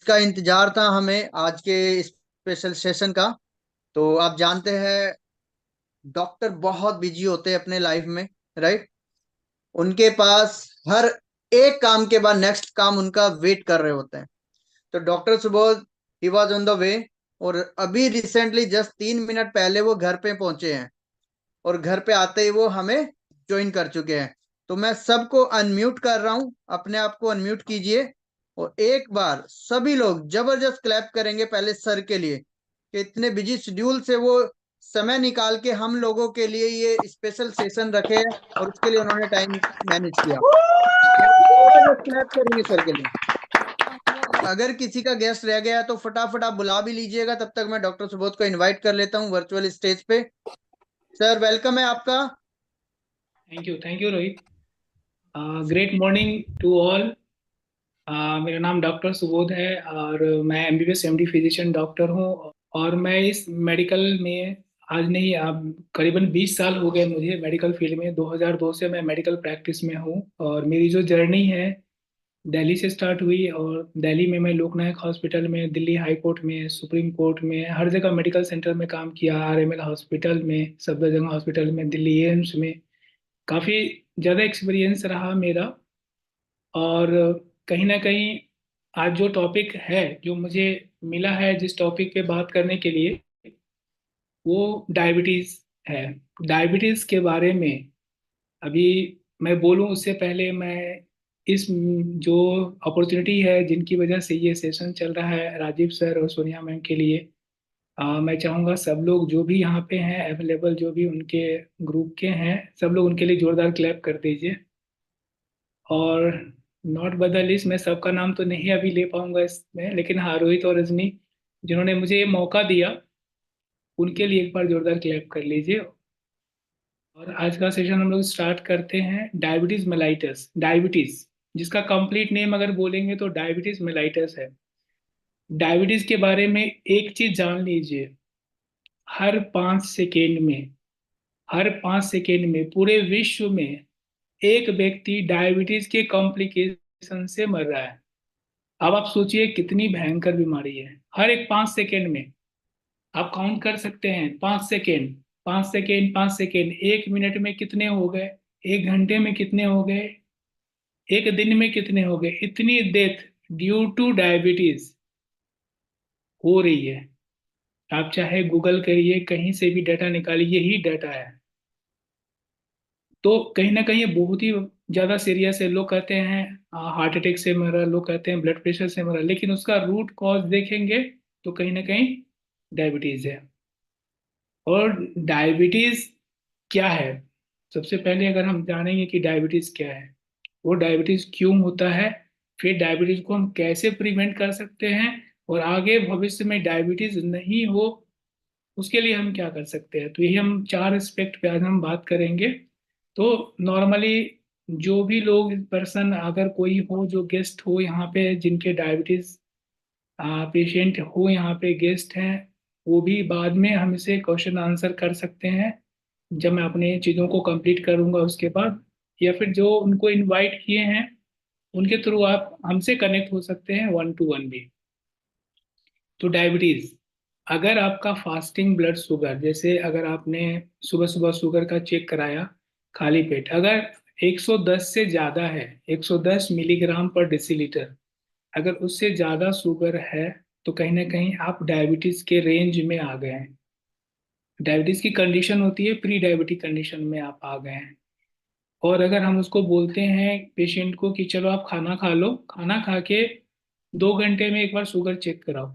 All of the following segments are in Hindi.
जिसका इंतजार था हमें आज के स्पेशल सेशन का। तो आप जानते हैं डॉक्टर बहुत बिजी होते हैं अपने लाइफ में, राइट। उनके पास हर एक काम के बाद नेक्स्ट काम उनका वेट कर रहे होते हैं। तो doctor Subodh he was on the way, और अभी रिसेंटली जस्ट 3 मिनट पहले वो घर पे पहुंचे हैं, और घर पे आते ही वो हमें ज्वाइन कर चुके हैं। तो मैं सबको अनम्यूट कर रहा हूं, अपने आप को अनम्यूट कीजिए और एक बार सभी लोग जबरदस्त क्लैप करेंगे पहले सर के लिए कि इतने बिजी शेड्यूल से वो समय निकाल के हम लोगों के लिए ये स्पेशल सेशन रखे हैं और उसके लिए उन्होंने टाइम मैनेज किया। जबरदस्त क्लैप करेंगे सर के लिए। अगर किसी का गेस्ट रह गया है तो फटाफट आप बुला भी लीजिएगा, तब तक मैं डॉक्टर सुबोध को इनवाइट कर लेता हूँ वर्चुअल स्टेज पे। सर वेलकम है आपका। Thank you Rohit. Great morning to all. मेरा नाम डॉक्टर सुबोध है और मैं एमबीबीएस एमडी फिजिशियन डॉक्टर हूँ। और मैं इस मेडिकल में आज नहीं, अब करीबन 20 साल हो गए मुझे मेडिकल फील्ड में। 2002 से मैं मेडिकल प्रैक्टिस में हूँ और मेरी जो जर्नी है दिल्ली से स्टार्ट हुई। और दिल्ली में मैं लोकनायक हॉस्पिटल में, दिल्ली हाई कोर्ट में, सुप्रीम कोर्ट में, हर जगह मेडिकल सेंटर में काम किया। आरएमएल हॉस्पिटल में, सफदरजंग हॉस्पिटल में, दिल्ली एम्स में काफ़ी ज़्यादा एक्सपीरियंस रहा मेरा। और कहीं ना कहीं आज जो टॉपिक है, जो मुझे मिला है जिस टॉपिक पे बात करने के लिए, वो डायबिटीज़ है। डायबिटीज़ के बारे में अभी मैं बोलूं उससे पहले मैं इस जो अपॉर्चुनिटी है जिनकी वजह से ये सेशन चल रहा है, राजीव सर और सोनिया मैम के लिए, मैं चाहूँगा सब लोग जो भी यहाँ पे हैं अवेलेबल, जो भी उनके ग्रुप के हैं, सब लोग उनके लिए जोरदार क्लैप कर दीजिए। और नॉट बदल इस, मैं सबका नाम तो नहीं अभी ले पाऊंगा इसमें, लेकिन हाँ, रोहित और रजनी जिन्होंने मुझे ये मौका दिया, उनके लिए एक बार जोरदार क्लैप कर लीजिए। और आज का सेशन हम लोग स्टार्ट करते हैं। डायबिटीज मेलाइटस, डायबिटीज जिसका कंप्लीट नेम अगर बोलेंगे तो डायबिटीज मेलाइटस है। डायबिटीज के बारे में एक चीज जान लीजिए, हर 5 सेकेंड में, हर 5 सेकेंड में पूरे विश्व में एक व्यक्ति डायबिटीज के कॉम्प्लिकेशन से मर रहा है। अब आप सोचिए कितनी भयंकर बीमारी है। हर एक 5 सेकेंड में आप काउंट कर सकते हैं, 5 सेकेंड, 5 सेकेंड, 5 सेकेंड, 1 मिनट में कितने हो गए, 1 घंटे में कितने हो गए, एक दिन में कितने हो गए, इतनी डेथ ड्यू टू डायबिटीज हो रही है। आप चाहे गूगल करिए, कहीं से भी डाटा निकालिए, यही डाटा है। तो कहीं ना कहीं ये बहुत ही ज्यादा सीरियस है। लोग कहते हैं हार्ट अटैक से मरा, लोग कहते हैं ब्लड प्रेशर से मरा, लेकिन उसका रूट कॉज देखेंगे तो कहीं ना कहीं डायबिटीज है। और डायबिटीज क्या है, सबसे पहले अगर हम जानेंगे कि डायबिटीज क्या है, वो डायबिटीज क्यों होता है, फिर डायबिटीज को हम कैसे प्रिवेंट कर सकते हैं, और आगे भविष्य में डायबिटीज नहीं हो उसके लिए हम क्या कर सकते हैं, तो यही हम 4 एस्पेक्ट पे आज हम बात करेंगे। तो नॉर्मली जो भी लोग पर्सन, अगर कोई हो जो गेस्ट हो यहाँ पे जिनके डायबिटीज पेशेंट हो, यहाँ पे गेस्ट हैं, वो भी बाद में हमसे क्वेश्चन आंसर कर सकते हैं जब मैं अपने चीज़ों को कंप्लीट करूंगा उसके बाद। या फिर जो उनको इनवाइट किए हैं उनके थ्रू आप हमसे कनेक्ट हो सकते हैं 1 to 1 भी। तो डायबिटीज, अगर आपका फास्टिंग ब्लड शुगर, जैसे अगर आपने सुबह सुबह शुगर का चेक कराया खाली पेट, अगर 110 से ज़्यादा है, 110 मिलीग्राम पर डेसीलीटर, अगर उससे ज़्यादा शुगर है, तो कहीं ना कहीं आप डायबिटीज़ के रेंज में आ गए हैं। डायबिटीज़ की कंडीशन होती है प्री डायबिटिक कंडीशन में आप आ गए हैं। और अगर हम उसको बोलते हैं पेशेंट को कि चलो आप खाना खा लो, खाना खा के 2 घंटे में एक बार शुगर चेक कराओ,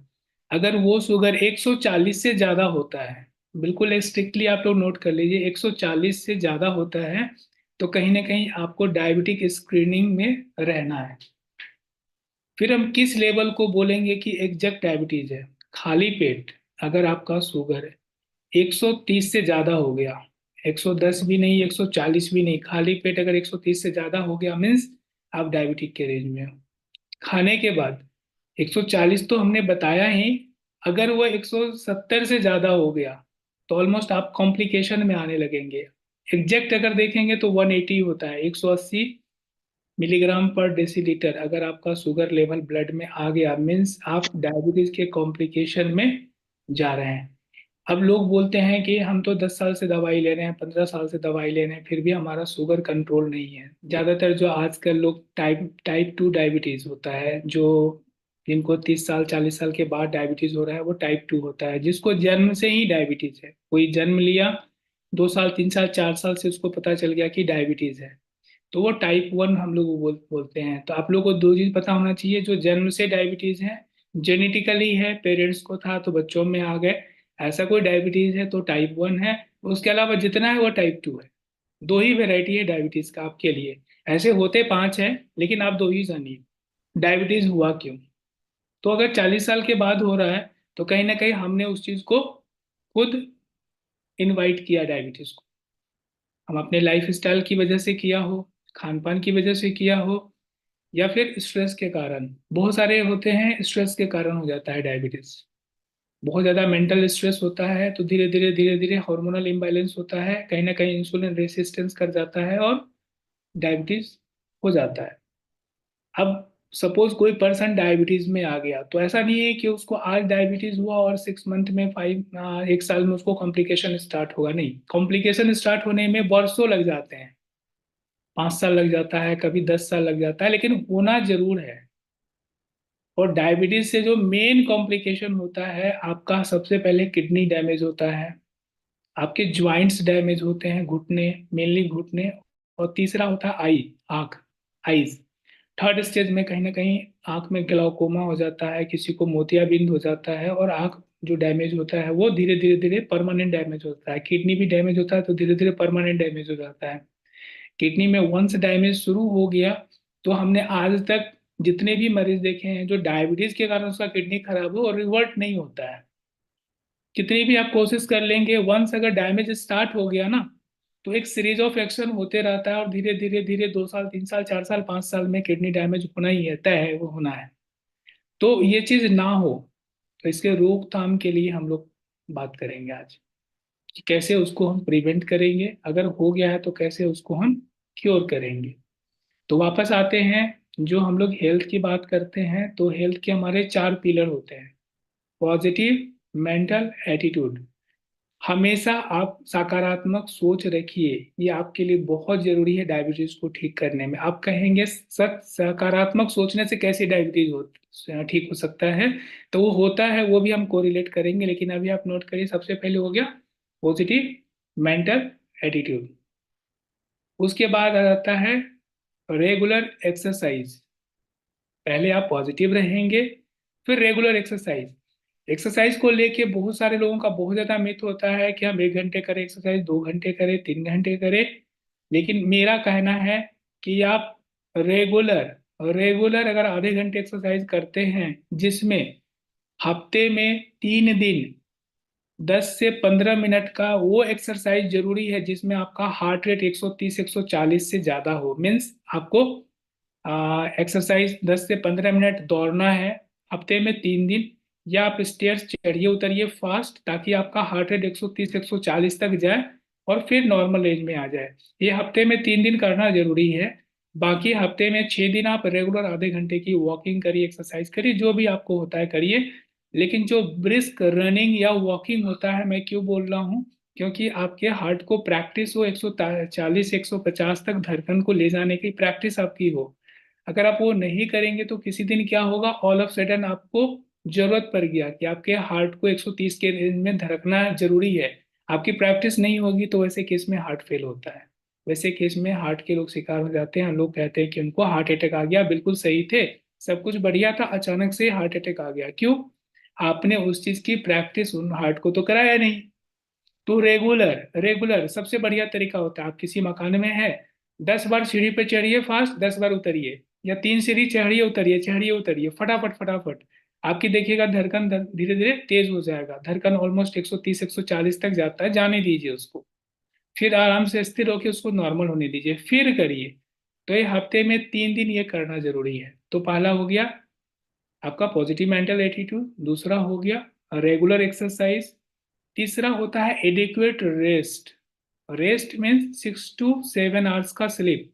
अगर वो शुगर 140 से ज़्यादा होता है, बिल्कुल स्ट्रिक्टली आप लोग नोट कर लीजिए, 140 से ज़्यादा होता है, तो कहीं ना कहीं आपको डायबिटिक स्क्रीनिंग में रहना है। फिर हम किस लेवल को बोलेंगे कि एग्जैक्ट डायबिटीज है, खाली पेट अगर आपका शुगर 130 से ज्यादा हो गया, 110 भी नहीं, 140 भी नहीं, खाली पेट अगर 130 से ज्यादा हो गया मीन्स आप डायबिटिक के रेंज में हो। खाने के बाद 140 तो हमने बताया ही, अगर वो 170 से ज्यादा हो गया तो ऑलमोस्ट आप कॉम्प्लिकेशन में आने लगेंगे। एग्जैक्ट अगर देखेंगे तो 180 होता है, 180 मिलीग्राम पर डेसीलीटर अगर आपका शुगर लेवल ब्लड में आ गया, मीन्स आप डायबिटीज के कॉम्प्लिकेशन में जा रहे हैं। अब लोग बोलते हैं कि हम तो 10 साल से दवाई ले रहे हैं, 15 साल से दवाई ले रहे हैं, फिर भी हमारा शुगर कंट्रोल नहीं है। ज़्यादातर जो आजकल लोग टाइप 2 डायबिटीज़ होता है, जो जिनको 30 साल 40 साल के बाद डायबिटीज़ हो रहा है, वो टाइप 2 होता है। जिसको जन्म से ही डायबिटीज़ है, कोई जन्म लिया 2 साल 3 साल 4 साल से उसको पता चल गया कि डायबिटीज़ है, तो वो टाइप 1 हम लोग बोलते हैं। तो आप लोग को दो चीज़ पता होना चाहिए, जो जन्म से डायबिटीज़ है, जेनेटिकली है, पेरेंट्स को था तो बच्चों में आ गए, ऐसा कोई डायबिटीज है तो टाइप 1 है। उसके अलावा जितना है वो टाइप 2 है। दो ही वेराइटी है डायबिटीज का आपके लिए। ऐसे होते 5 हैं, लेकिन आप दो ही जानिए डायबिटीज हुआ क्यों। तो अगर 40 साल के बाद हो रहा है, तो कहीं ना कहीं हमने उस चीज को खुद इनवाइट किया डायबिटीज को। हम अपने लाइफ स्टाइल की वजह से किया हो, खान पान की वजह से किया हो, या फिर स्ट्रेस के कारण। बहुत सारे होते हैं स्ट्रेस के कारण हो जाता है डायबिटीज। बहुत ज्यादा मेंटल स्ट्रेस होता है तो धीरे धीरे हार्मोनल इम्बैलेंस होता है, कहीं ना कहीं इंसुलिन रेसिस्टेंस कर जाता है और डायबिटीज हो जाता है। अब सपोज कोई पर्सन डायबिटीज में आ गया, तो ऐसा नहीं है कि उसको आज डायबिटीज हुआ और 6 मंथ में 1 साल में उसको कॉम्प्लिकेशन स्टार्ट होगा। नहीं, कॉम्प्लिकेशन स्टार्ट होने में वर्षों लग जाते हैं, 5 साल लग जाता है, कभी 10 साल लग जाता है, लेकिन होना जरूर है। और डायबिटीज से जो मेन कॉम्प्लिकेशन होता है, आपका सबसे पहले किडनी डैमेज होता है, आपके ज्वाइंट्स डैमेज होते हैं, घुटने, मेनली घुटने, और तीसरा होता है आंख, आईज। थर्ड स्टेज में कहीं ना कहीं आंख में ग्लाउकोमा हो जाता है, किसी को मोतियाबिंद हो जाता है, और आंख जो डैमेज होता है वो धीरे धीरे धीरे परमानेंट डैमेज होता है। किडनी भी डैमेज होता है तो धीरे धीरे परमानेंट डैमेज हो जाता है। किडनी में वंस डैमेज शुरू हो गया, तो हमने आज तक जितने भी मरीज देखे हैं जो डायबिटीज के कारण उसका किडनी खराब हो और रिवर्ट नहीं होता है। कितनी भी आप कोशिश कर लेंगे, वंस अगर डैमेज स्टार्ट हो गया ना, तो एक सीरीज ऑफ एक्शन होते रहता है, और धीरे धीरे धीरे 2 साल 3 साल 4 साल 5 साल में किडनी डैमेज होना ही है, तय है वो होना है। तो ये चीज ना हो, तो इसके रोकथाम के लिए हम लोग बात करेंगे आज कि कैसे उसको हम प्रिवेंट करेंगे, अगर हो गया है तो कैसे उसको हम क्योर करेंगे। तो वापस आते हैं, जो हम लोग हेल्थ की बात करते हैं, तो हेल्थ के हमारे 4 पिलर होते हैं। पॉजिटिव मेंटल एटीट्यूड, हमेशा आप सकारात्मक सोच रखिए, ये आपके लिए बहुत जरूरी है डायबिटीज को ठीक करने में। आप कहेंगे सर सकारात्मक सोचने से कैसे डायबिटीज हो ठीक हो सकता है, तो वो होता है, वो भी हम कोरिलेट करेंगे, लेकिन अभी आप नोट करिए, सबसे पहले हो गया पॉजिटिव मेंटल एटीट्यूड। उसके बाद आ जाता है रेगुलर एक्सरसाइज। पहले आप पॉजिटिव रहेंगे, फिर रेगुलर एक्सरसाइज। एक्सरसाइज को लेके बहुत सारे लोगों का बहुत ज्यादा मिथ होता है कि हम 1 घंटे करें एक्सरसाइज, 2 घंटे करें, 3 घंटे करें। लेकिन मेरा कहना है कि आप रेगुलर रेगुलर अगर आधे घंटे एक्सरसाइज करते हैं, जिसमें हफ्ते में 3 दिन 10 से 15 मिनट का वो एक्सरसाइज जरूरी है, जिसमें आपका हार्ट रेट 130 140 से ज्यादा हो, मीन्स आपको एक्सरसाइज 10 से 15 मिनट दौड़ना है हफ्ते में 3 दिन, या आप स्टेयर्स चढ़िए उतरिए फास्ट, ताकि आपका हार्ट रेट 130 140 तक जाए और फिर नॉर्मल रेंज में आ जाए। ये हफ्ते में 3 दिन करना जरूरी है। बाकी हफ्ते में 6 दिन आप रेगुलर आधे घंटे की वॉकिंग करिए, एक्सरसाइज करिए, जो भी आपको होता है करिए। लेकिन जो ब्रिस्क रनिंग या वॉकिंग होता है, मैं क्यों बोल रहा हूँ, क्योंकि आपके हार्ट को प्रैक्टिस हो 140 150 तक धड़कन को ले जाने की प्रैक्टिस आपकी हो। अगर आप वो नहीं करेंगे तो किसी दिन क्या होगा, ऑल ऑफ सडन आपको जरूरत पड़ गया कि आपके हार्ट को 130 के रेंज में धड़कना जरूरी है, आपकी प्रैक्टिस नहीं होगी, तो वैसे केस में हार्ट फेल होता है। वैसे केस में हार्ट के लोग शिकार हो जाते हैं, लोग कहते हैं कि उनको हार्ट अटैक आ गया, बिल्कुल सही थे, सब कुछ बढ़िया था, अचानक से हार्ट अटैक आ गया। क्यों? आपने उस चीज की प्रैक्टिस उन हार्ट को तो कराया नहीं। तो रेगुलर रेगुलर सबसे बढ़िया तरीका होता है, आप किसी मकान में है, 10 बार सीढ़ी पे चढ़िए फास्ट, 10 बार उतरिए, या 3 सीढ़ी चढ़िए उतरिए फटाफट फटाफट। आपकी देखिएगा धड़कन धीरे धीरे तेज हो जाएगा, धड़कन ऑलमोस्ट 130 140 तक जाता है, जाने दीजिए उसको, फिर आराम से स्थिर होकर उसको नॉर्मल होने दीजिए, फिर करिए। तो ये हफ्ते में 3 दिन ये करना जरूरी है। तो पहला हो गया आपका पॉजिटिव मेंटल एटीट्यूड, दूसरा हो गया रेगुलर एक्सरसाइज, तीसरा होता है adequate rest. Rest means 6 to 7 hours का स्लीप।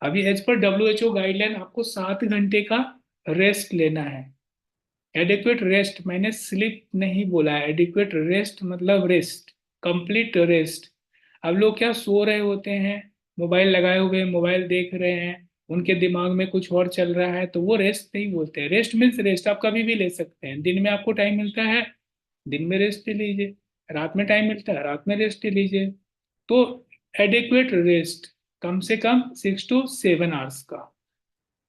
अभी एज पर WHO गाइडलाइन आपको 7 घंटे का रेस्ट लेना है। एडिक्वेट रेस्ट, मैंने स्लीप नहीं बोला है, एडिक्वेट रेस्ट मतलब रेस्ट, कंप्लीट रेस्ट। अब लोग क्या सो रहे होते हैं, मोबाइल लगाए हुए, मोबाइल देख रहे हैं, उनके दिमाग में कुछ और चल रहा है, तो वो रेस्ट नहीं बोलते हैं। रेस्ट मीन्स रेस्ट आप कभी भी ले सकते हैं। दिन में आपको टाइम मिलता है, दिन में रेस्ट ले लीजिए, रात में टाइम मिलता है, रात में रेस्ट ले लीजिए। तो एडिक्वेट रेस्ट कम से कम 6 to 7 आवर्स का।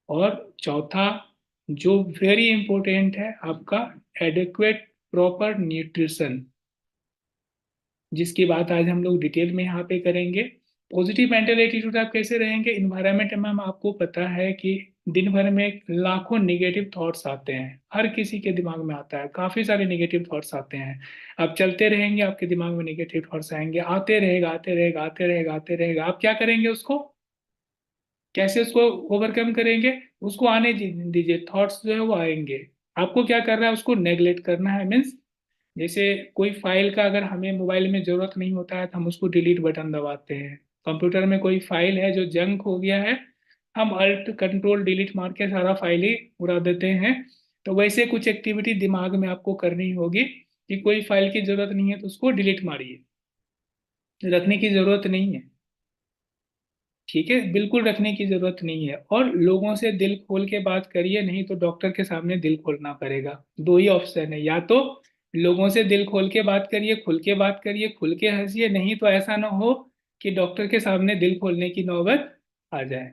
और चौथा जो वेरी इंपॉर्टेंट है आपका, एडिक्वेट प्रॉपर न्यूट्रिशन, जिसकी बात आज हम लोग डिटेल में यहाँ पे करेंगे। पॉजिटिव मेंटल एटीट्यूड आप कैसे रहेंगे इन्वायरमेंट में, आपको पता है कि दिन भर में लाखों निगेटिव थॉट्स आते हैं, हर किसी के दिमाग में आता है, काफी सारे निगेटिव थॉट्स आते हैं। आप चलते रहेंगे, आपके दिमाग में निगेटिव थॉट्स आएंगे, आते रहेगा आते रहेगा आते रहेगा आते रहेगा। आप क्या करेंगे उसको, कैसे उसको ओवरकम करेंगे, उसको आने दीजिए, थॉट्स जो है वो आएंगे। आपको क्या करना है, उसको नेग्लेक्ट करना है। मीन्स जैसे कोई फाइल का अगर हमें मोबाइल में जरूरत नहीं होता है तो हम उसको डिलीट बटन दबाते हैं। कंप्यूटर में कोई फाइल है जो जंक हो गया है, हम अल्ट कंट्रोल डिलीट मार के सारा फाइल ही उड़ा देते हैं। तो वैसे कुछ एक्टिविटी दिमाग में आपको करनी होगी कि कोई फाइल की जरूरत नहीं है तो उसको डिलीट मारिए, रखने की जरूरत नहीं है। ठीक है, बिल्कुल रखने की जरूरत नहीं है। और लोगों से दिल खोल के बात करिए, नहीं तो डॉक्टर के सामने दिल खोलना पड़ेगा। दो ही ऑप्शन है, या तो लोगों से दिल खोल के बात करिए, खुल के बात करिए, खुल के हंसिए, नहीं तो ऐसा ना हो कि डॉक्टर के सामने दिल खोलने की नौबत आ जाए।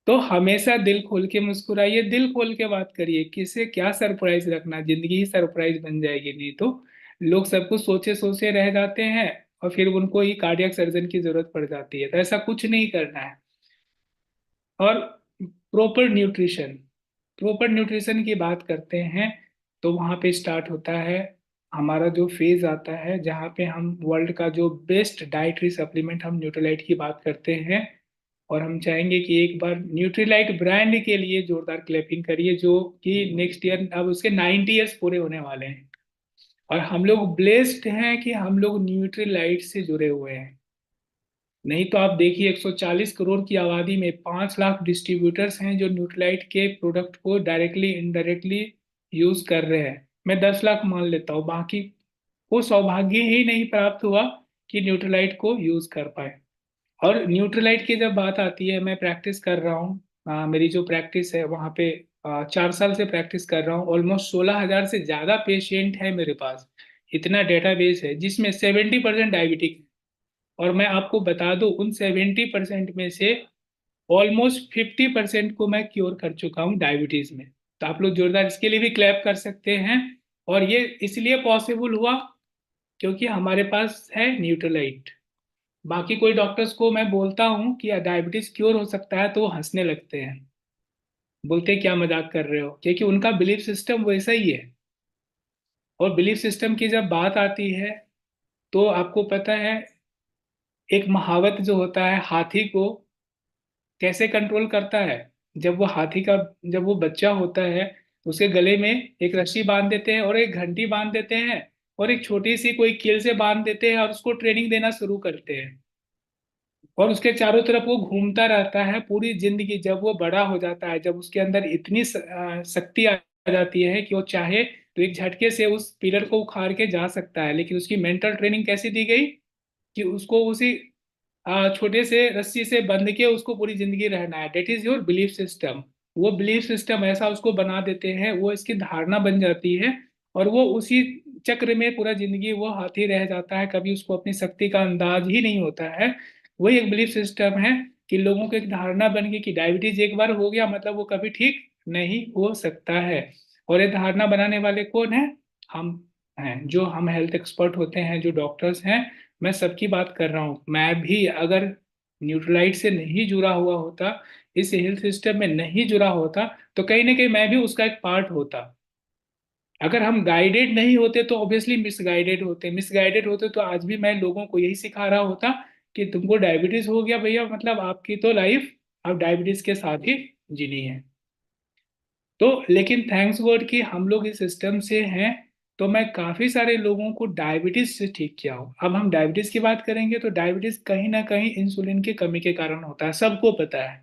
तो हमेशा दिल खोल के मुस्कुराइए, दिल खोल के बात करिए। किसे क्या सरप्राइज रखना, जिंदगी ही सरप्राइज बन जाएगी। नहीं तो लोग सब कुछ सोचे सोचे रह जाते हैं और फिर उनको ही कार्डियक सर्जन की जरूरत पड़ जाती है। तो ऐसा कुछ नहीं करना है। और प्रॉपर न्यूट्रिशन, प्रॉपर न्यूट्रिशन की बात करते हैं तो वहाँ पे स्टार्ट होता है हमारा जो फेज आता है, जहाँ पे हम वर्ल्ड का जो बेस्ट डाइटरी सप्लीमेंट हम न्यूट्रीलाइट की बात करते हैं। और हम चाहेंगे कि एक बार न्यूट्रीलाइट ब्रांड के लिए जोरदार क्लैपिंग करिए, जो कि नेक्स्ट ईयर अब उसके 90 ईयर्स पूरे होने वाले हैं। और हम लोग ब्लेस्ड हैं कि हम लोग न्यूट्रीलाइट से जुड़े हुए हैं। नहीं तो आप देखिए 140 करोड़ की आबादी में 5 लाख डिस्ट्रीब्यूटर्स हैं जो न्यूट्रीलाइट के प्रोडक्ट को डायरेक्टली इनडायरेक्टली यूज कर रहे हैं। मैं 10 लाख मान लेता हूँ, बाकी को सौभाग्य ही नहीं प्राप्त हुआ कि न्यूट्रीलाइट को यूज कर पाए। और न्यूट्रीलाइट की जब बात आती है, मैं प्रैक्टिस कर रहा हूँ, मेरी जो प्रैक्टिस है वहाँ पे 4 साल से प्रैक्टिस कर रहा हूँ। ऑलमोस्ट 16,000 से ज्यादा पेशेंट है मेरे पास, इतना डेटाबेस है जिसमें 70% डायबिटिक। और मैं आपको बता दूं उन 70% में से ऑलमोस्ट 50% को मैं क्योर कर चुका हूँ डायबिटीज में। तो आप लोग जोरदार इसके लिए भी क्लैप कर सकते हैं। और ये इसलिए पॉसिबल हुआ क्योंकि हमारे पास है न्यूट्रलाइट। बाकी कोई डॉक्टर्स को मैं बोलता हूँ कि डायबिटीज क्योर हो सकता है तो वो हंसने लगते हैं, बोलते हैं क्या मजाक कर रहे हो, क्योंकि उनका बिलीफ सिस्टम वैसा ही है। और बिलीफ सिस्टम की जब बात आती है तो आपको पता है, एक महावत जो होता है हाथी को कैसे कंट्रोल करता है। जब वो हाथी का, जब वो बच्चा होता है तो उसके गले में एक रस्सी बांध देते हैं और एक घंटी बांध देते हैं और एक छोटी सी कोई कील से बांध देते हैं और उसको ट्रेनिंग देना शुरू करते हैं। और उसके चारों तरफ वो घूमता रहता है पूरी जिंदगी। जब वो बड़ा हो जाता है, जब उसके अंदर इतनी शक्ति आ जाती है कि वो चाहे तो एक झटके से उस पिलर को उखाड़ के जा सकता है। लेकिन उसकी मेंटल ट्रेनिंग कैसी दी गई कि उसको उसी छोटे से रस्सी से बंध के उसको पूरी जिंदगी रहना है। That is your belief system. वो बिलीफ सिस्टम ऐसा उसको बना देते हैं, वो इसकी धारणा बन जाती है और वो उसी चक्र में पूरा जिंदगी वो हाथी रह जाता है, कभी उसको अपनी शक्ति का अंदाज ही नहीं होता है। वही एक बिलीफ सिस्टम है कि लोगों को एक धारणा बन गई कि डायबिटीज एक बार हो गया मतलब वो कभी ठीक नहीं हो सकता है। और ये धारणा बनाने वाले कौन है, हम हैं, जो हम हेल्थ एक्सपर्ट होते हैं, जो डॉक्टर्स हैं। मैं सबकी बात कर रहा हूँ, मैं भी अगर न्यूट्रलाइट से नहीं जुड़ा हुआ होता, इस हेल्थ सिस्टम में नहीं जुड़ा होता, तो कहीं ना कहीं मैं भी उसका एक पार्ट होता। अगर हम गाइडेड नहीं होते तो ऑब्वियसली मिसगाइडेड होते, मिसगाइडेड होते तो आज भी मैं लोगों को यही सिखा रहा होता कि तुमको डायबिटीज हो गया भैया, मतलब आपकी तो लाइफ अब डायबिटीज के साथ ही जीनी है। तो लेकिन थैंक्स गॉड कि हम लोग इस सिस्टम से हैं। तो मैं काफी सारे लोगों को डायबिटीज से ठीक किया हूँ। अब हम डायबिटीज की बात करेंगे तो डायबिटीज कहीं ना कहीं इंसुलिन की कमी के कारण होता है, सबको पता है।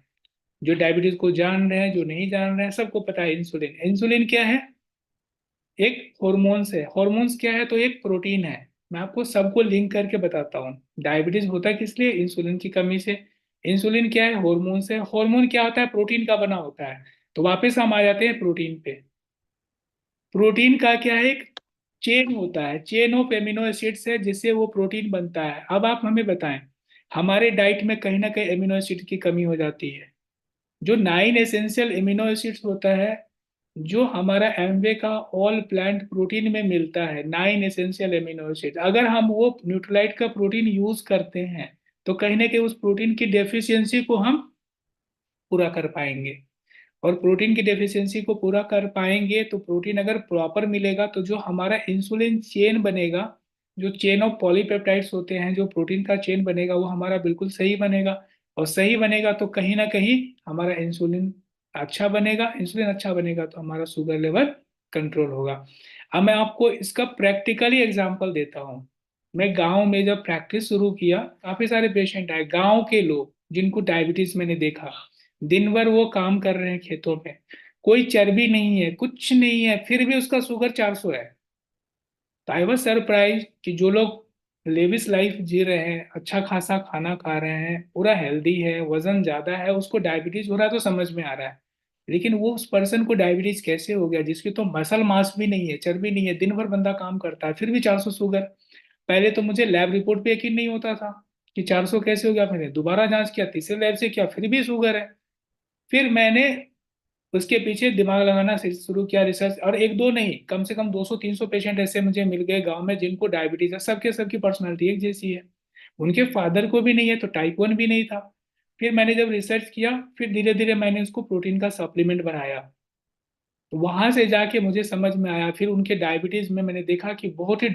जो डायबिटीज को जान रहे हैं, जो नहीं जान रहे हैं, सबको पता है इंसुलिन। इंसुलिन क्या है? एक हॉर्मोन्स है। हॉर्मोन्स क्या है? तो एक प्रोटीन है। मैं आपको सबको लिंक करके बताता हूँ। डायबिटीज होता है किस लिए? इंसुलिन की कमी से। इंसुलिन क्या है? हॉर्मोन्स है। हार्मोन क्या होता है? प्रोटीन का बना होता है। तो वापस हम आ जाते हैं प्रोटीन पे। प्रोटीन का क्या है? एक चेन होता है, चेन ऑफ एमिनो एसिड्स है, जिससे वो प्रोटीन बनता है। अब आप हमें बताएं, हमारे डाइट में कहीं ना कहीं एमिनो एसिड की कमी हो जाती है। जो 9 एसेंशियल एमिनो एसिड्स होता है, जो हमारा एमवे का ऑल प्लांट प्रोटीन में मिलता है, 9 एसेंशियल एमिनो एसिड, अगर हम वो न्यूट्रलाइट का प्रोटीन यूज करते हैं तो कहीं ना कहीं उस प्रोटीन की डेफिशिएंसी को हम पूरा कर पाएंगे। और प्रोटीन की डेफिशिएंसी को पूरा कर पाएंगे तो प्रोटीन अगर प्रॉपर मिलेगा तो जो हमारा इंसुलिन चेन बनेगा, जो चेन ऑफ पॉलीपेप्टाइड्स होते हैं, जो प्रोटीन का चेन बनेगा, वो हमारा बिल्कुल सही बनेगा। और सही बनेगा तो कहीं ना कहीं हमारा इंसुलिन अच्छा बनेगा। इंसुलिन अच्छा बनेगा तो हमारा शुगर लेवल कंट्रोल होगा। अब मैं आपको इसका प्रैक्टिकली एग्जांपल देता हूँ। मैं गांव में जब प्रैक्टिस शुरू किया, काफी सारे पेशेंट आए, गांव के लोग जिनको डायबिटीज मैंने देखा। दिन भर वो काम कर रहे हैं खेतों में, कोई चर्बी नहीं है, कुछ नहीं है, फिर भी उसका शुगर 400 है। तो आई वाज सरप्राइज कि जो लोग लेविस लाइफ जी रहे हैं, अच्छा खासा खाना खा रहे हैं, पूरा हेल्दी है, वजन ज्यादा है, उसको डायबिटीज हो रहा है तो समझ में आ रहा है। लेकिन वो उस पर्सन को डायबिटीज कैसे हो गया जिसकी तो मसल मास भी नहीं है, चर्बी नहीं है, दिन भर बंदा काम करता है, फिर भी 400 शुगर। पहले तो मुझे लैब रिपोर्ट पे यकीन नहीं होता था कि 400 कैसे हो गया। मैंने दोबारा जांच किया, तीसरे लैब से किया, फिर भी शुगर है। फिर मैंने उसके पीछे दिमाग लगाना शुरू किया, रिसर्च। और एक दो नहीं, कम से कम 200-300 पेशेंट ऐसे मुझे मिल गए गांव में जिनको डायबिटीज है। सबके सबकी पर्सनालिटी एक जैसी है। उनके फादर को भी नहीं है तो टाइप 1 भी नहीं था। फिर मैंने जब रिसर्च किया, फिर धीरे धीरे मैंने उसको प्रोटीन का सप्लीमेंट बनाया। तो वहां से जाके मुझे समझ में आया, फिर उनके डायबिटीज में मैंने देखा कि बहुत ही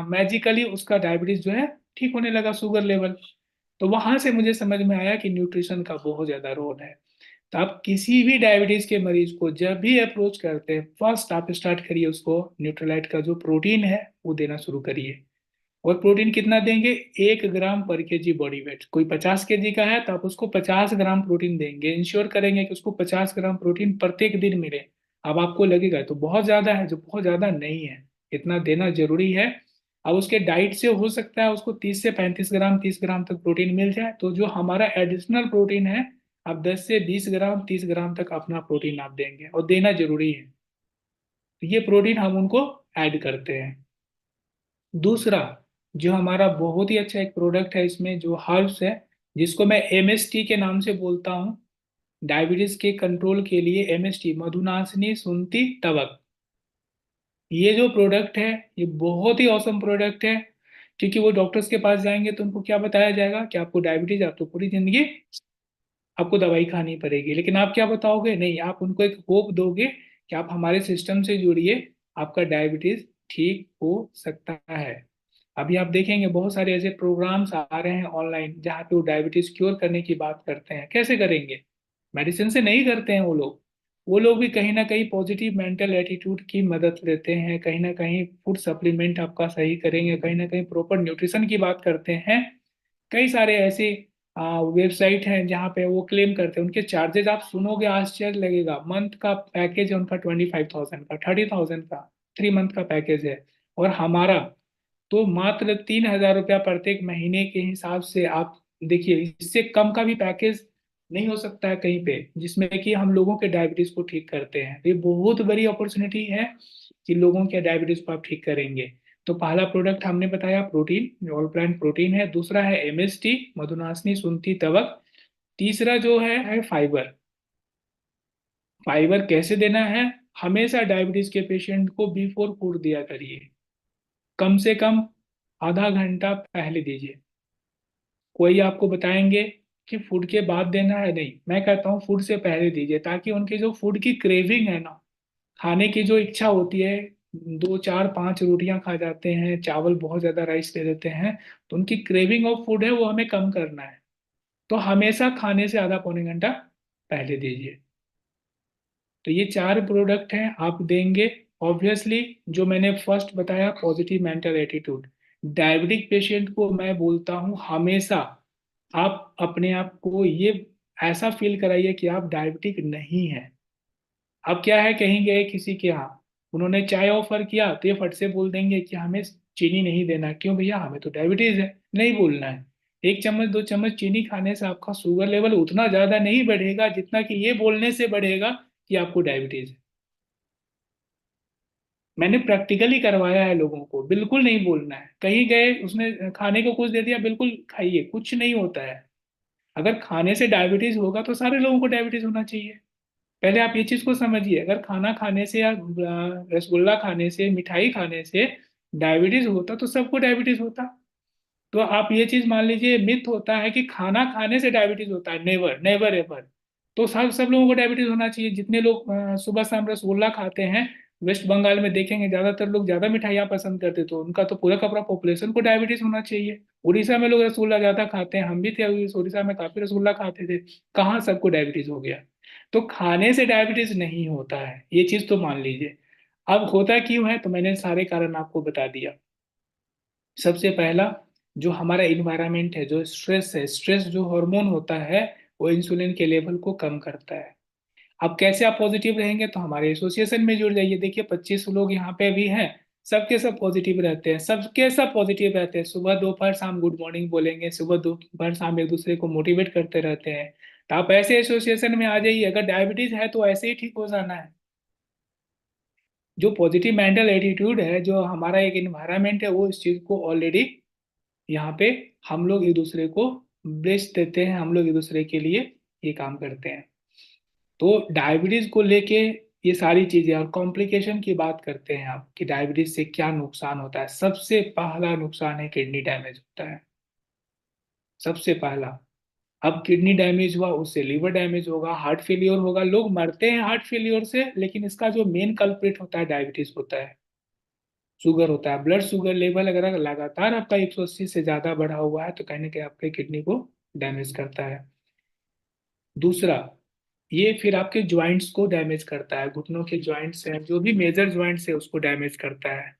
मैजिकली उसका डायबिटीज जो है ठीक होने लगा, शुगर लेवल। तो वहां से मुझे समझ में आया कि न्यूट्रिशन का बहुत ज्यादा रोल है। तो आप किसी भी डायबिटीज के मरीज को जब भी अप्रोच करते हैं, फर्स्ट आप स्टार्ट करिए उसको न्यूट्रीलाइट का जो प्रोटीन है वो देना शुरू करिए। और प्रोटीन कितना देंगे? 1 ग्राम पर केजी बॉडी वेट। कोई 50 केजी का है तो आप उसको 50 ग्राम प्रोटीन देंगे। इंश्योर करेंगे कि उसको 50 ग्राम प्रोटीन प्रत्येक दिन मिले। अब आपको लगेगा तो बहुत ज्यादा है, जो बहुत ज्यादा नहीं है, इतना देना जरूरी है। अब उसके डाइट से हो सकता है उसको 30 से 35 ग्राम, 30 ग्राम तक प्रोटीन मिल जाए। तो जो हमारा एडिशनल प्रोटीन है, आप 10 से 20 ग्राम, 30 ग्राम तक अपना प्रोटीन आप देंगे, और देना जरूरी है। तो ये प्रोटीन हम उनको ऐड करते हैं। दूसरा, जो हमारा बहुत ही अच्छा एक प्रोडक्ट है इसमें, जो हर्ब्स है, जिसको मैं एमएसटी के नाम से बोलता हूँ। डायबिटीज के कंट्रोल के लिए एमएसटी, मधुनाशनी सुंठी तवक, ये जो प्रोडक्ट है, ये बहुत ही औसम प्रोडक्ट है। क्योंकि वो डॉक्टर्स के पास जाएंगे तो उनको क्या बताया जाएगा कि आपको डायबिटीज, आप तो पूरी जिंदगी आपको दवाई खानी पड़ेगी। लेकिन आप क्या बताओगे? नहीं, आप उनको एक होप दोगे कि आप हमारे सिस्टम से जुड़िए, आपका डायबिटीज ठीक हो सकता है। अभी आप देखेंगे बहुत सारे ऐसे प्रोग्राम्स आ रहे हैं ऑनलाइन जहाँ पे वो डायबिटीज क्योर करने की बात करते हैं। कैसे करेंगे? मेडिसिन से नहीं करते हैं वो लोग। वो लोग भी कहीं ना कहीं पॉजिटिव मेंटल एटीट्यूड की मदद लेते हैं, कहीं ना कहीं फूड सप्लीमेंट आपका सही करेंगे, कहीं ना कहीं प्रॉपर न्यूट्रिशन की बात करते हैं। कई सारे ऐसे वेबसाइट हैं जहाँ पे वो क्लेम करते हैं। उनके चार्जेस आप सुनोगे आश्चर्य लगेगा। मंथ का पैकेज है उनका 25,000 का, 30,000 का 3 मंथ का पैकेज है। और हमारा तो मात्र 3,000 रुपया प्रत्येक महीने के हिसाब से। आप देखिए, इससे कम का भी पैकेज नहीं हो सकता है कहीं पे, जिसमें कि हम लोगों के डायबिटीज को ठीक करते हैं। ये बहुत बड़ी अपॉर्चुनिटी है कि लोगों के डायबिटीज को आप ठीक करेंगे। तो पहला प्रोडक्ट हमने बताया प्रोटीन, जो ऑल प्लांट प्रोटीन है। दूसरा है एमएसटी, मधुनाशनी सुंठी तवक। तीसरा जो है फाइबर। फाइबर कैसे देना है? हमेशा डायबिटीज के पेशेंट को बिफोर फूड दिया करिए, कम से कम आधा घंटा पहले दीजिए। कोई आपको बताएंगे कि फूड के बाद देना है, नहीं, मैं कहता हूँ फूड से पहले दीजिए, ताकि उनकी जो फूड की क्रेविंग है ना, खाने की जो इच्छा होती है, 2 4 5 रोटियां खा जाते हैं, चावल बहुत ज्यादा राइस ले लेते हैं, तो उनकी क्रेविंग ऑफ फूड है वो हमें कम करना है। तो हमेशा खाने से आधा पौने घंटा पहले दीजिए। तो ये 4 प्रोडक्ट हैं आप देंगे। ऑब्वियसली, जो मैंने फर्स्ट बताया positive mental attitude, diabetic patient को मैं बोलता हूँ हमेशा आप अपने आप को ये ऐसा फील कराइए कि आप डायबिटिक नहीं है। अब क्या है, कहीं गए किसी के यहाँ, उन्होंने चाय ऑफर किया तो ये फट से बोल देंगे कि हमें चीनी नहीं देना। क्यों भैया, हमें तो डायबिटीज है। नहीं बोलना है। 1 चम्मच 2 चम्मच चीनी खाने से आपका शुगर लेवल उतना ज्यादा नहीं बढ़ेगा जितना कि ये बोलने से बढ़ेगा कि आपको डायबिटीज है। मैंने प्रैक्टिकली करवाया है लोगों को, बिल्कुल नहीं बोलना है। कहीं गए, उसने खाने को कुछ दे दिया, बिल्कुल खाइए, कुछ नहीं होता है। अगर खाने से डायबिटीज होगा तो सारे लोगों को डायबिटीज होना चाहिए। पहले आप ये चीज को समझिए, अगर खाना खाने से या रसगुल्ला खाने से, मिठाई खाने से डायबिटीज होता तो सबको डायबिटीज होता। तो आप ये चीज मान लीजिए, मिथ होता है कि खाना खाने से डायबिटीज होता है। Never never ever. तो सब सब लोगों को डायबिटीज होना चाहिए। जितने लोग सुबह शाम रसगुल्ला खाते हैं, वेस्ट बंगाल में देखेंगे ज्यादातर लोग ज्यादा मिठाइयाँ पसंद करते, तो उनका तो पूरा का पूरा पॉपुलेशन को डायबिटीज होना चाहिए। उड़ीसा में लोग रसगुल्ला ज्यादा खाते हैं, हम भी थे उड़ीसा में, काफी रसगुल्ला खाते थे। कहाँ सबको डायबिटीज हो गया? तो खाने से डायबिटीज नहीं होता है, ये चीज तो मान लीजिए। अब होता क्यों है, तो मैंने सारे कारण आपको बता दिया। सबसे पहला, जो हमारा इन्वायरमेंट है, जो स्ट्रेस है, स्ट्रेस जो हार्मोन होता है, वो इंसुलिन के लेवल को कम करता है। अब कैसे आप पॉजिटिव रहेंगे, तो हमारे एसोसिएशन में जुड़ जाइए। देखिए 25 लोग यहाँ पे भी हैं, सबके सब पॉजिटिव रहते हैं, सबके सब पॉजिटिव रहते हैं। सुबह दोपहर शाम गुड मॉर्निंग बोलेंगे, सुबह दोपहर शाम एक दूसरे को मोटिवेट करते रहते हैं। तो आप ऐसे एसोसिएशन में आ जाइए। अगर डायबिटीज है तो ऐसे ही ठीक हो जाना है। जो पॉजिटिव मेंटल एटीट्यूड है, जो हमारा एक इन्वायरमेंट है, वो इस चीज को ऑलरेडी यहाँ पे हम लोग एक दूसरे को ब्लेस देते हैं, हम लोग एक दूसरे के लिए ये काम करते हैं। तो डायबिटीज को लेके ये सारी चीजें, और कॉम्प्लिकेशन की बात करते हैं आप कि डायबिटीज से क्या नुकसान होता है। सबसे पहला नुकसान है किडनी डैमेज होता है, सबसे पहला। अब किडनी डैमेज हुआ, उससे लीवर डैमेज होगा, हार्ट फेलियर होगा। लोग मरते हैं हार्ट फेलियर से, लेकिन इसका जो मेन कल्प्रिट होता है डायबिटीज होता है, शुगर होता है। ब्लड शुगर लेवल अगर लगातार आपका 180 से ज्यादा बढ़ा हुआ है तो कहीं ना कहीं आपके किडनी को डैमेज करता है। दूसरा, ये फिर आपके जॉइंट्स को डैमेज करता है, घुटनों के जॉइंट्स हैं, जो भी मेजर जॉइंट्स है उसको डैमेज करता है।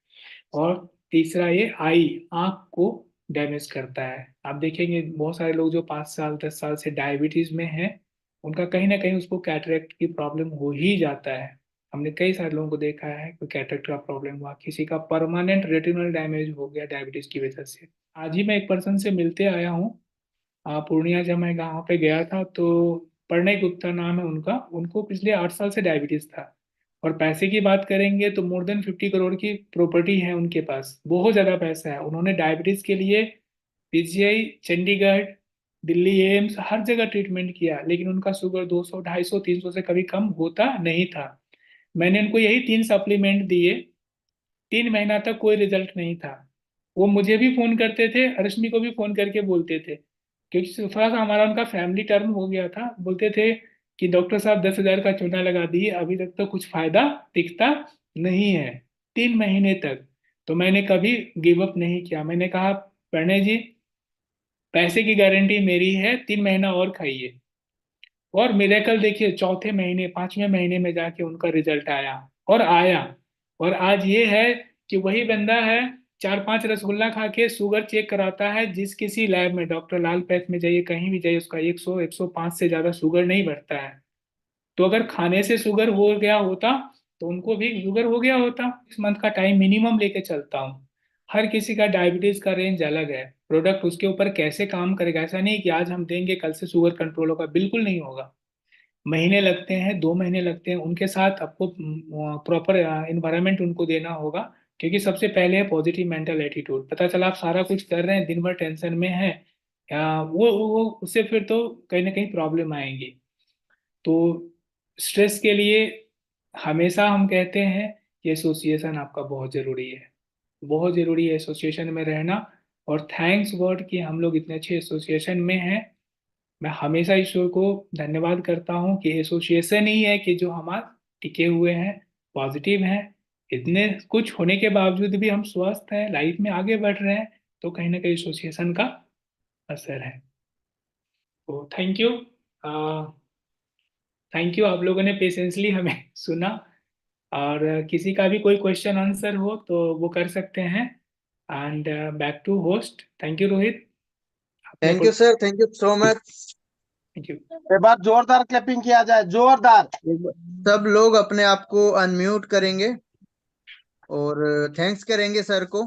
और तीसरा, ये आई, आंख को डैमेज करता है। आप देखेंगे बहुत सारे लोग जो 5 साल 10 साल से डायबिटीज में हैं, उनका कहीं ना कहीं उसको कैटरेक्ट की प्रॉब्लम हो ही जाता है। हमने कई सारे लोगों को देखा है, कोई कैटरेक्ट का प्रॉब्लम हुआ, किसी का परमानेंट रेटिनल डैमेज हो गया डायबिटीज की वजह से। आज ही मैं एक पर्सन से मिलते आया हूँ, पूर्णिया। जब मैं वहाँ पे गया था तो प्रणय गुप्ता नाम है उनका, उनको पिछले 8 साल से डायबिटीज था। और पैसे की बात करेंगे तो मोर देन 50 करोड़ की प्रॉपर्टी है उनके पास, बहुत ज्यादा पैसा है। उन्होंने डायबिटीज के लिए पीजीआई, चंडीगढ़, दिल्ली एम्स, हर जगह ट्रीटमेंट किया, लेकिन उनका शुगर 200 250 300 से कभी कम होता नहीं था। मैंने उनको यही 3 सप्लीमेंट दिए, 3 महीना तक कोई रिजल्ट नहीं था। वो मुझे भी फोन करते थे, रश्मि को भी फोन करके बोलते थे, क्योंकि थोड़ा सा हमारा उनका फैमिली टर्म हो गया था। बोलते थे कि डॉक्टर साहब 10,000 का चूना लगा दिए, अभी तक तो कुछ फायदा दिखता नहीं है, 3 महीने तक। तो मैंने कभी गिव अप नहीं किया। मैंने कहा, प्रणय जी, पैसे की गारंटी मेरी है, 3 महीना और खाइए। और मिरेकल देखिए, चौथे महीने 5वें महीने में जाके उनका रिजल्ट आया, और आया। और आज ये है कि वही बंदा है, 4 5 रसगुल्ला खा के शुगर चेक कराता है, जिस किसी लैब में, डॉक्टर लाल पैथ में जाइए, कहीं भी जाइए, उसका 100 105 से ज्यादा शुगर नहीं बढ़ता है। तो अगर खाने से शुगर हो गया होता तो उनको भी शुगर हो गया होता। इस मंथ का टाइम मिनिमम लेके चलता हूँ। हर किसी का डायबिटीज का रेंज अलग है, प्रोडक्ट उसके ऊपर कैसे काम करेगा, ऐसा नहीं कि आज हम देंगे कल से शुगर कंट्रोल होगा, बिल्कुल नहीं होगा। महीने लगते हैं, 2 महीने लगते हैं, उनके साथ आपको प्रॉपर इन्वायरमेंट उनको देना होगा। क्योंकि सबसे पहले है पॉजिटिव मेंटल एटीट्यूड। पता चला आप सारा कुछ कर रहे हैं, दिन भर टेंशन में है, वो उससे फिर तो कहीं ना कहीं प्रॉब्लम आएंगी। तो स्ट्रेस के लिए हमेशा हम कहते हैं कि एसोसिएशन आपका बहुत ज़रूरी है, बहुत ज़रूरी है एसोसिएशन में रहना। और थैंक्स गॉड कि हम लोग इतने अच्छे एसोसिएशन में हैं। मैं हमेशा ईश्वर को धन्यवाद करता हूँ कि एसोसिएशन ही है कि जो हमारे टिके हुए हैं, पॉजिटिव हैं। इतने कुछ होने के बावजूद भी हम स्वस्थ हैं, लाइफ में आगे बढ़ रहे हैं, तो कहीं ना कहीं एसोसिएशन का असर है। तो थैंक यू, थैंक यू, आप लोगों ने पेशेंसली हमें सुना। और किसी का भी कोई क्वेश्चन आंसर हो तो वो कर सकते हैं। And back to host. Thank you Rohit, आपने thank you sir, thank you so much. Thank you. एक बार जोरदार क्लैपिंग किया जाए, जोरदार। सब लोग अपने आप को अनम्यूट करेंगे और थैंक्स करेंगे सर को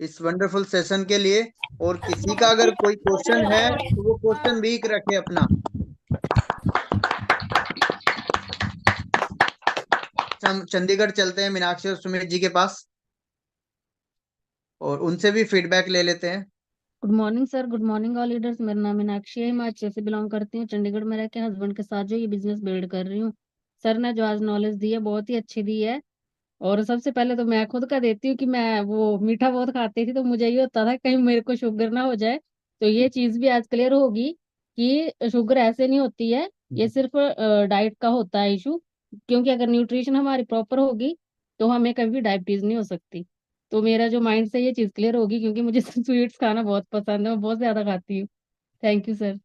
इस वंडरफुल सेशन के लिए। और किसी का अगर कोई क्वेश्चन है तो वो क्वेश्चन भी रखे अपना। हम चंडीगढ़ चलते हैं मीनाक्षी और सुमित जी के पास और उनसे भी फीडबैक ले लेते हैं। Good morning sir, good morning all leaders. मेरा नाम मीनाक्षी है, मैं अच्छे से बिलोंग करती हूँ। चंडीगढ़ में रह के हस्बैंड के साथ जो ये बिजनेस बिल्ड कर रही हूँ। सर ने जो आज नॉलेज दी है बहुत ही अच्छी दी है। और सबसे पहले तो मैं खुद का देती हूँ कि मैं वो मीठा बहुत खाती थी, तो मुझे ये होता था कहीं मेरे को शुगर ना हो जाए। तो ये चीज भी आज क्लियर होगी कि शुगर ऐसे नहीं होती है, ये सिर्फ डाइट का होता है इशू। क्योंकि अगर न्यूट्रिशन हमारी प्रॉपर होगी तो हमें कभी भी डायबिटीज नहीं हो सकती। तो मेरा जो माइंड से ये चीज क्लियर होगी, क्योंकि मुझे स्वीट्स खाना बहुत पसंद है, मैं बहुत ज्यादा खाती हूँ। Thank you sir.